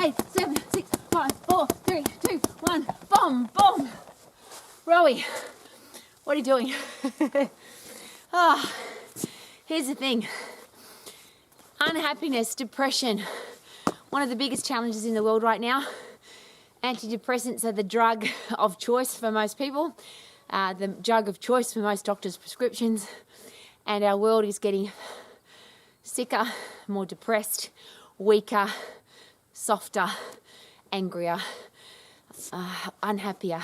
8, 7, 6, 5, 4, 3, 2, 1. Boom, boom. Rowie, what are you doing? Here's the thing. Unhappiness, depression, one of the biggest challenges in the world right now. Antidepressants are the drug of choice for most people, the drug of choice for most doctors' prescriptions, and our world is getting sicker, more depressed, weaker, softer, angrier, unhappier.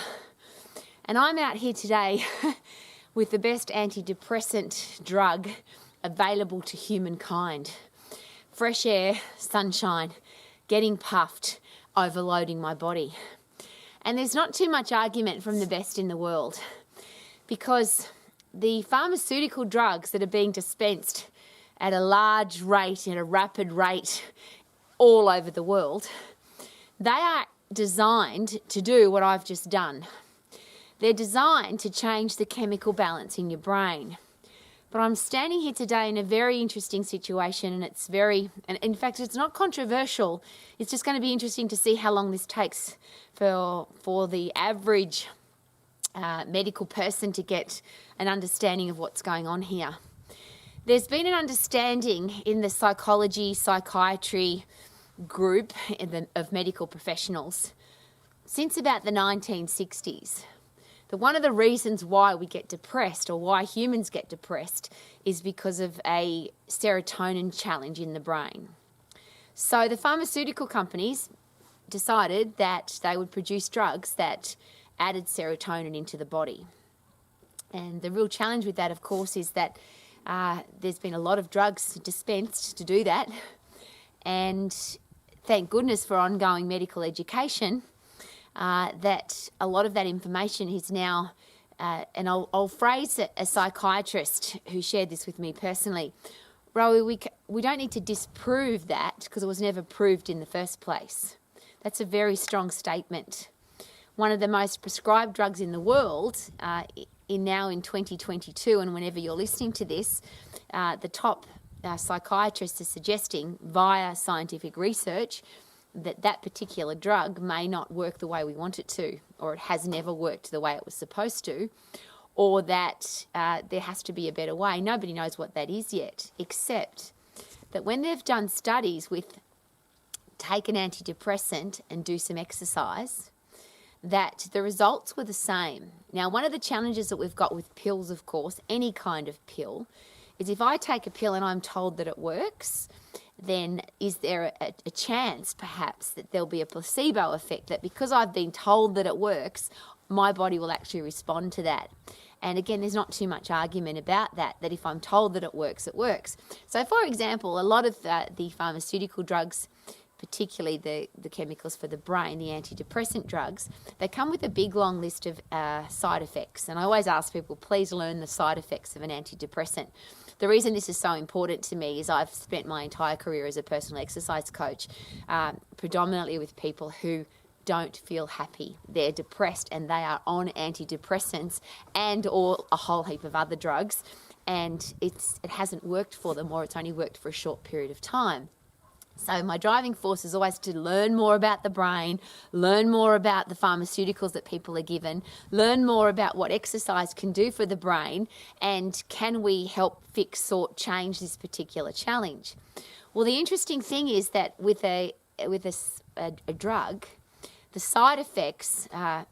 And I'm out here today with the best antidepressant drug available to humankind. Fresh air, sunshine, getting puffed, overloading my body. And there's not too much argument from the best in the world, because the pharmaceutical drugs that are being dispensed at a large rate, at a rapid rate, all over the world, they are designed to do what I've just done. They're designed to change the chemical balance in your brain. But I'm standing here today in a very interesting situation, and and in fact, it's not controversial. It's just going to be interesting to see how long this takes for the average medical person to get an understanding of what's going on here. There's been an understanding in the psychiatry group of medical professionals since about the 1960s. That one of the reasons why we get depressed, or why humans get depressed, is because of a serotonin challenge in the brain. So the pharmaceutical companies decided that they would produce drugs that added serotonin into the body. And the real challenge with that, of course, is that there's been a lot of drugs dispensed to do that. And thank goodness for ongoing medical education, that a lot of that information is now, and I'll phrase a psychiatrist who shared this with me personally, Rowie, we don't need to disprove that because it was never proved in the first place. That's a very strong statement. One of the most prescribed drugs in the world, now in 2022, and whenever you're listening to this, the top psychiatrists are suggesting via scientific research that particular drug may not work the way we want it to, or it has never worked the way it was supposed to, or that there has to be a better way. Nobody knows what that is yet, except that when they've done studies with take an antidepressant and do some exercise, that the results were the same. Now, one of the challenges that we've got with pills, of course, any kind of pill, is if I take a pill and I'm told that it works, then is there a chance perhaps that there'll be a placebo effect, that because I've been told that it works, my body will actually respond to that. And again, there's not too much argument about that if I'm told that it works, it works. So for example, a lot of the pharmaceutical drugs, particularly the chemicals for the brain, the antidepressant drugs, they come with a big long list of side effects. And I always ask people, please learn the side effects of an antidepressant. The reason this is so important to me is I've spent my entire career as a personal exercise coach, predominantly with people who don't feel happy. They're depressed and they are on antidepressants and or a whole heap of other drugs, and it hasn't worked for them, or it's only worked for a short period of time. So my driving force is always to learn more about the brain, learn more about the pharmaceuticals that people are given, learn more about what exercise can do for the brain, and can we help fix, sort, change this particular challenge. Well, the interesting thing is that with a drug, the side effects, I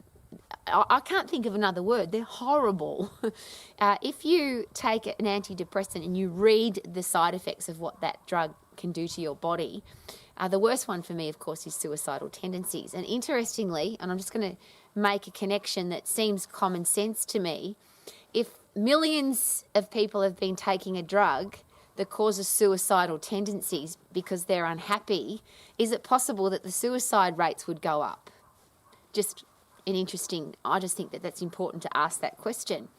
can't think of another word, they're horrible. If you take an antidepressant and you read the side effects of what that drug can do to your body, the worst one for me, of course, is suicidal tendencies. And interestingly, and I'm just going to make a connection that seems common sense to me, if millions of people have been taking a drug that causes suicidal tendencies because they're unhappy, is it possible that the suicide rates would go up? Just an interesting, I just think that that's important to ask that question.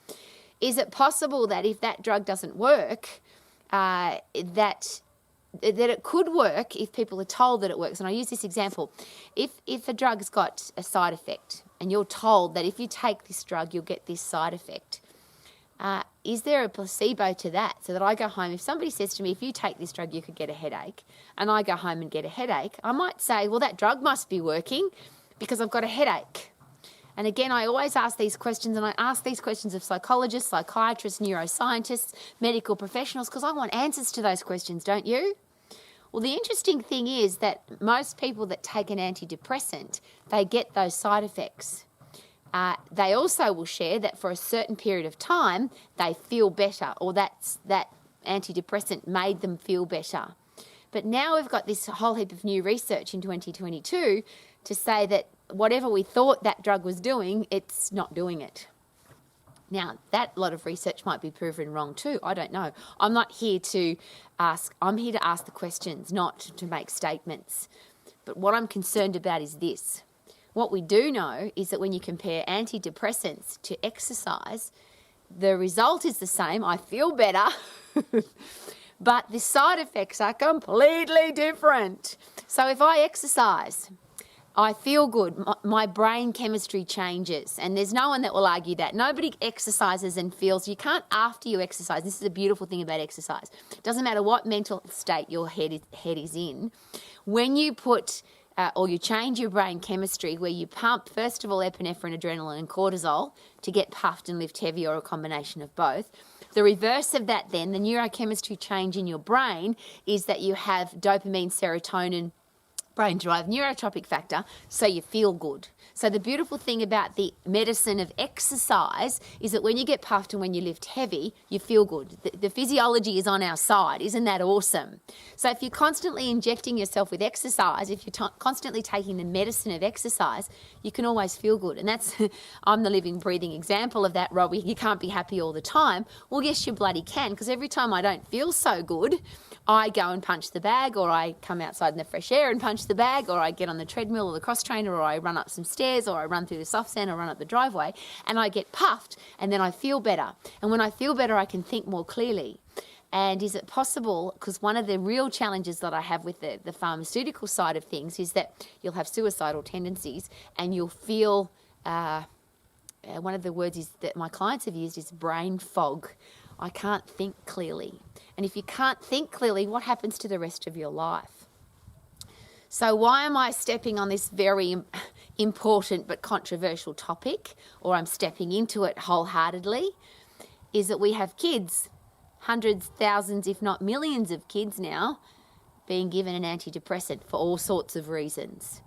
Is it possible that if that drug doesn't work, that it could work if people are told that it works? And I use this example. If a drug's got a side effect and you're told that if you take this drug, you'll get this side effect, is there a placebo to that? So that I go home, if somebody says to me, if you take this drug, you could get a headache, and I go home and get a headache, I might say, well, that drug must be working because I've got a headache. And again, I always ask these questions, and I ask these questions of psychologists, psychiatrists, neuroscientists, medical professionals, because I want answers to those questions, don't you? Well, the interesting thing is that most people that take an antidepressant, they get those side effects. They also will share that for a certain period of time, they feel better, or that antidepressant made them feel better. But now we've got this whole heap of new research in 2022 to say that whatever we thought that drug was doing, it's not doing it. Now, that lot of research might be proven wrong too. I don't know. I'm here to ask the questions, not to make statements. But what I'm concerned about is this. What we do know is that when you compare antidepressants to exercise, the result is the same. I feel better, but the side effects are completely different. So if I exercise, I feel good. My brain chemistry changes, and there's no one that will argue that. Nobody exercises and feels. You can't after you exercise. This is a beautiful thing about exercise. It doesn't matter what mental state your head is in. When you put or you change your brain chemistry where you pump, first of all, epinephrine, adrenaline and cortisol to get puffed and lift heavy, or a combination of both. The reverse of that then, the neurochemistry change in your brain, is that you have dopamine, serotonin, brain-derived neurotropic factor, so you feel good. So the beautiful thing about the medicine of exercise is that when you get puffed and when you lift heavy, you feel good. The physiology is on our side. Isn't that awesome? So if you're constantly injecting yourself with exercise, if you're constantly taking the medicine of exercise, you can always feel good. And that's, I'm the living, breathing example of that, Robbie. You can't be happy all the time. Well, yes, you bloody can, because every time I don't feel so good, I go and punch the bag, or I come outside in the fresh air and punch the bag, or I get on the treadmill or the cross trainer, or I run up some stairs, or I run through the soft sand, or run up the driveway, and I get puffed, and then I feel better. And when I feel better, I can think more clearly. And is it possible, because one of the real challenges that I have with the pharmaceutical side of things is that you'll have suicidal tendencies, and you'll feel, one of the words is that my clients have used is brain fog. I can't think clearly. And if you can't think clearly, what happens to the rest of your life? So why am I stepping on this very important but controversial topic, or I'm stepping into it wholeheartedly, is that we have kids, hundreds, thousands, if not millions of kids now, being given an antidepressant for all sorts of reasons.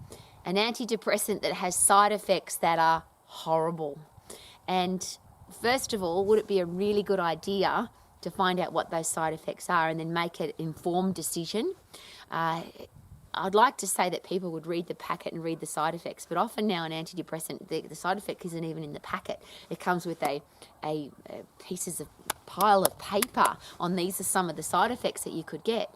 An antidepressant that has side effects that are horrible. And first of all, would it be a really good idea to find out what those side effects are and then make an informed decision? I'd like to say that people would read the packet and read the side effects, but often now an antidepressant, the side effect isn't even in the packet. It comes with a pile of paper on these are some of the side effects that you could get.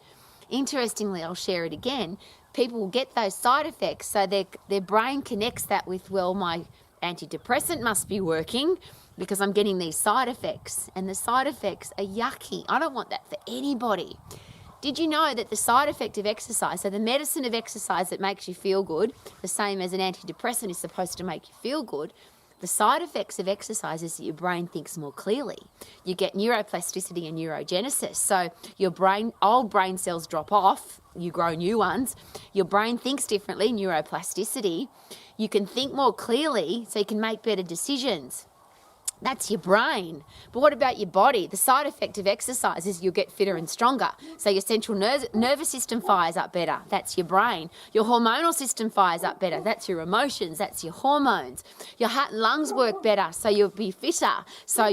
Interestingly, I'll share it again, people will get those side effects, so their brain connects that with, well, my antidepressant must be working because I'm getting these side effects, and the side effects are yucky. I don't want that for anybody. Did you know that the side effect of exercise, so the medicine of exercise that makes you feel good, the same as an antidepressant is supposed to make you feel good, the side effects of exercise is that your brain thinks more clearly. You get neuroplasticity and neurogenesis. So your old brain cells drop off, you grow new ones. Your brain thinks differently, neuroplasticity. You can think more clearly, so you can make better decisions. That's your brain. But what about your body? The side effect of exercise is you'll get fitter and stronger. So your central nervous system fires up better. That's your brain. Your hormonal system fires up better. That's your emotions. That's your hormones. Your heart and lungs work better, so you'll be fitter. So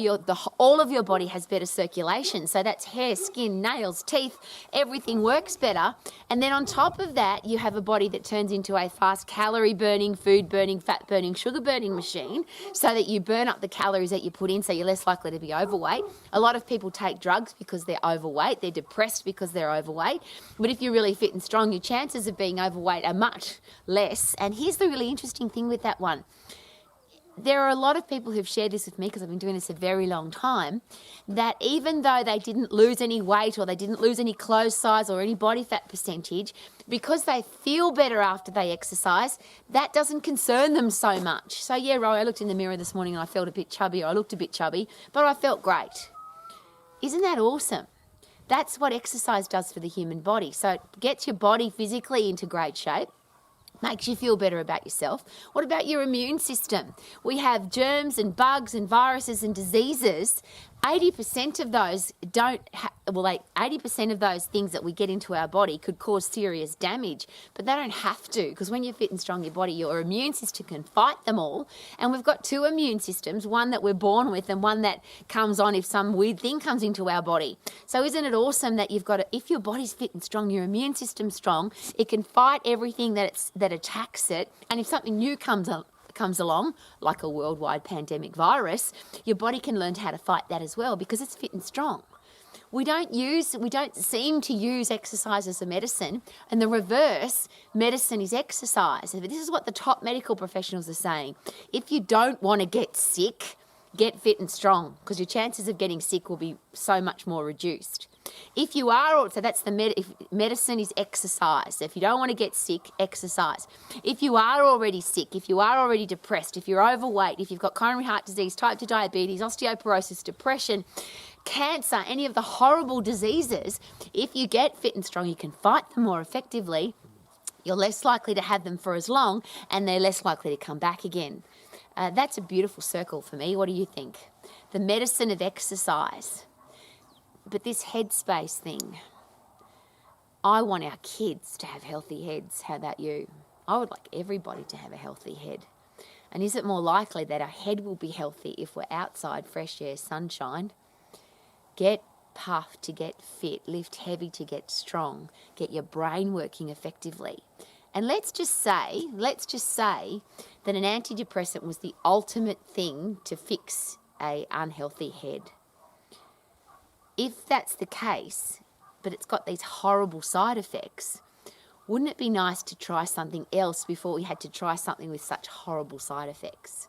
all of your body has better circulation. So that's hair, skin, nails, teeth. Everything works better. And then on top of that, you have a body that turns into a fast calorie burning, food burning, fat burning, sugar burning machine, so that you burn up the calories that you put in, so you're less likely to be overweight. A lot of people take drugs because they're overweight. They're depressed because they're overweight. But if you're really fit and strong, your chances of being overweight are much less. And here's the really interesting thing with that one. there are a lot of people who've shared this with me, because I've been doing this a very long time, that even though they didn't lose any weight or they didn't lose any clothes size or any body fat percentage, because they feel better after they exercise, that doesn't concern them so much. So yeah, Rowie, I looked in the mirror this morning and I felt a bit chubby, or I looked a bit chubby, but I felt great. Isn't that awesome? That's what exercise does for the human body. So it gets your body physically into great shape, makes you feel better about yourself. What about your immune system? We have germs and bugs and viruses and diseases. 80% of those 80% of those things that we get into our body could cause serious damage, but they don't have to, because when you're fit and strong, your immune system can fight them all. And we've got two immune systems, one that we're born with and one that comes on if some weird thing comes into our body. So isn't it awesome that if your body's fit and strong, your immune system's strong, it can fight everything that attacks it, and if something new comes along, like a worldwide pandemic virus, your body can learn how to fight that as well, because it's fit and strong. We don't seem to use exercise as a medicine, and the reverse, medicine is exercise. This is what the top medical professionals are saying. If you don't want to get sick, get fit and strong, because your chances of getting sick will be so much more reduced. If you are, so that's medicine is exercise. So if you don't want to get sick, exercise. If you are already sick, if you are already depressed, if you're overweight, if you've got coronary heart disease, type 2 diabetes, osteoporosis, depression, cancer, any of the horrible diseases, if you get fit and strong, you can fight them more effectively. You're less likely to have them for as long, and they're less likely to come back again. That's a beautiful circle for me. What do you think? The medicine of exercise. But this headspace thing, I want our kids to have healthy heads. How about you? I would like everybody to have a healthy head. And is it more likely that our head will be healthy if we're outside, fresh air, sunshine? Get puffed to get fit, lift heavy to get strong, get your brain working effectively. And let's just say that an antidepressant was the ultimate thing to fix an unhealthy head. If that's the case, but it's got these horrible side effects, wouldn't it be nice to try something else before we had to try something with such horrible side effects?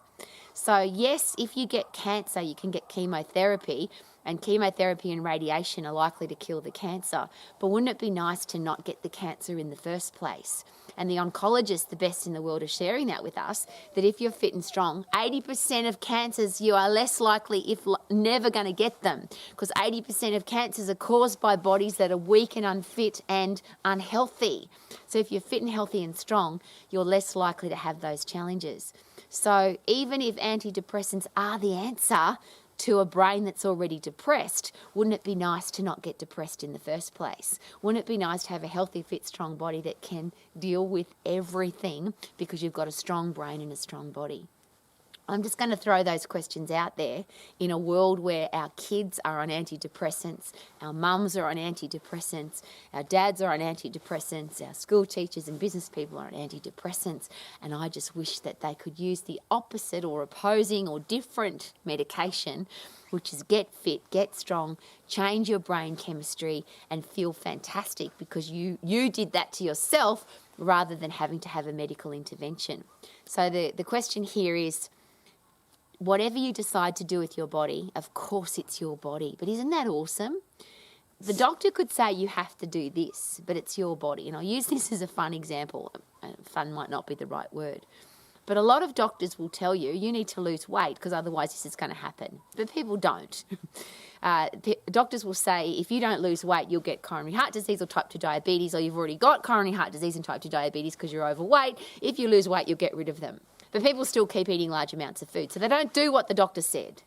So yes, if you get cancer, you can get chemotherapy, and chemotherapy and radiation are likely to kill the cancer. But wouldn't it be nice to not get the cancer in the first place? And the oncologists, the best in the world, are sharing that with us, that if you're fit and strong, 80% of cancers, you are less likely, if never going to get them, because 80% of cancers are caused by bodies that are weak and unfit and unhealthy. So if you're fit and healthy and strong, you're less likely to have those challenges. So even if antidepressants are the answer to a brain that's already depressed, wouldn't it be nice to not get depressed in the first place? Wouldn't it be nice to have a healthy, fit, strong body that can deal with everything because you've got a strong brain and a strong body? I'm just going to throw those questions out there in a world where our kids are on antidepressants, our mums are on antidepressants, our dads are on antidepressants, our school teachers and business people are on antidepressants, and I just wish that they could use the opposite or opposing or different medication, which is get fit, get strong, change your brain chemistry and feel fantastic because you did that to yourself rather than having to have a medical intervention. So the question here is, whatever you decide to do with your body, of course it's your body. But isn't that awesome? The doctor could say you have to do this, but it's your body. And I'll use this as a fun example. Fun might not be the right word. But a lot of doctors will tell you, you need to lose weight because otherwise this is going to happen. But people don't. Doctors will say, if you don't lose weight, you'll get coronary heart disease or type 2 diabetes, or you've already got coronary heart disease and type 2 diabetes because you're overweight. If you lose weight, you'll get rid of them. But people still keep eating large amounts of food. So they don't do what the doctor said.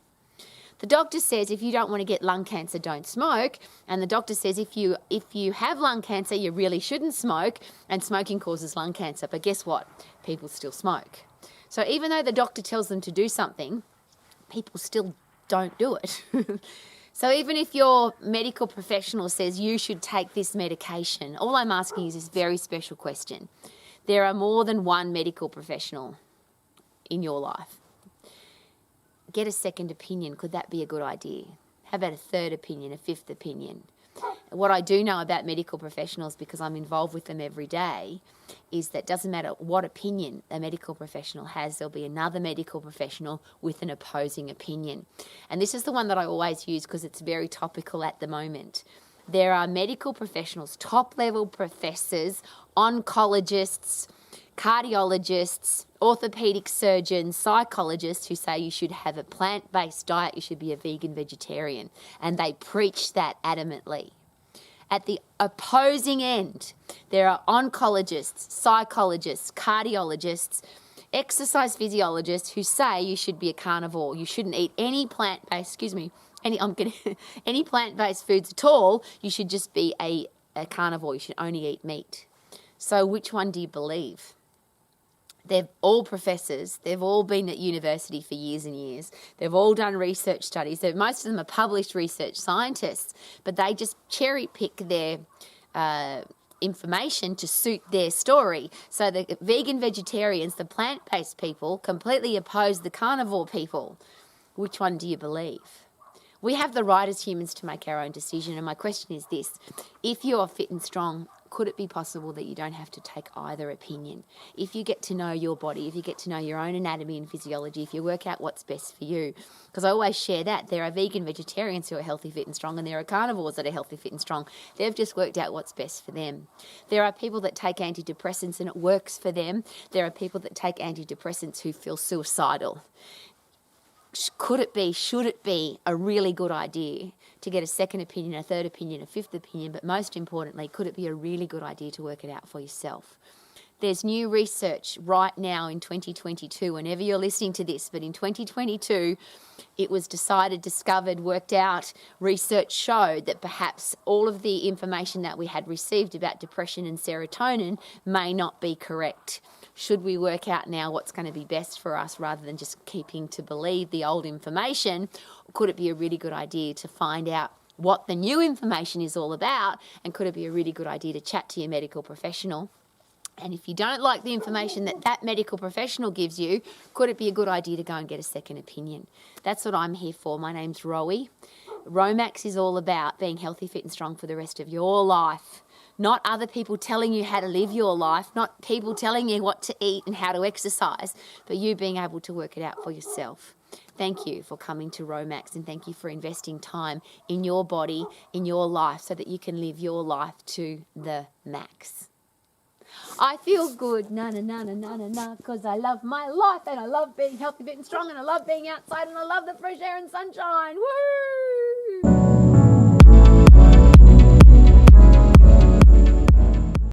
The doctor says if you don't want to get lung cancer, don't smoke. And the doctor says if you have lung cancer, you really shouldn't smoke. And smoking causes lung cancer. But guess what? People still smoke. So even though the doctor tells them to do something, people still don't do it. So even if your medical professional says you should take this medication, all I'm asking is this very special question. There are more than one medical professional in your life. Get a second opinion. Could that be a good idea? How about a third opinion, a fifth opinion? What I do know about medical professionals, because I'm involved with them every day, is that doesn't matter what opinion a medical professional has, there'll be another medical professional with an opposing opinion. And this is the one that I always use because it's very topical at the moment. There are medical professionals, top-level professors, oncologists, cardiologists, orthopedic surgeons, psychologists who say you should have a plant-based diet, you should be a vegan vegetarian, and they preach that adamantly. At the opposing end, there are oncologists, psychologists, cardiologists, exercise physiologists who say you should be a carnivore, you shouldn't eat any plant-based, any plant-based foods at all, you should just be a carnivore, you should only eat meat. So which one do you believe? They're all professors. They've all been at university for years and years. They've all done research studies. Most of them are published research scientists, but they just cherry pick their information to suit their story. So the vegan vegetarians, the plant-based people, completely oppose the carnivore people. Which one do you believe? We have the right as humans to make our own decision, and my question is this. If you are fit and strong, could it be possible that you don't have to take either opinion? If you get to know your body, if you get to know your own anatomy and physiology, if you work out what's best for you, because I always share that there are vegan vegetarians who are healthy, fit and strong, and there are carnivores that are healthy, fit and strong. They've just worked out what's best for them. There are people that take antidepressants and it works for them. There are people that take antidepressants who feel suicidal. Could it be, should it be a really good idea to get a second opinion, a third opinion, a fifth opinion, but most importantly, could it be a really good idea to work it out for yourself? There's new research right now in 2022, whenever you're listening to this, but in 2022, it was decided, discovered, worked out, research showed that perhaps all of the information that we had received about depression and serotonin may not be correct. Should we work out now what's going to be best for us rather than just keeping to believe the old information? Could it be a really good idea to find out what the new information is all about? And could it be a really good idea to chat to your medical professional? And if you don't like the information that that medical professional gives you, could it be a good idea to go and get a second opinion? That's what I'm here for. My name's Rowie. Romax is all about being healthy, fit and strong for the rest of your life. Not other people telling you how to live your life, not people telling you what to eat and how to exercise, but you being able to work it out for yourself. Thank you for coming to Romax, and thank you for investing time in your body, in your life, so that you can live your life to the max. I feel good, because I love my life and I love being healthy, fit and strong, and I love being outside and I love the fresh air and sunshine. Woo!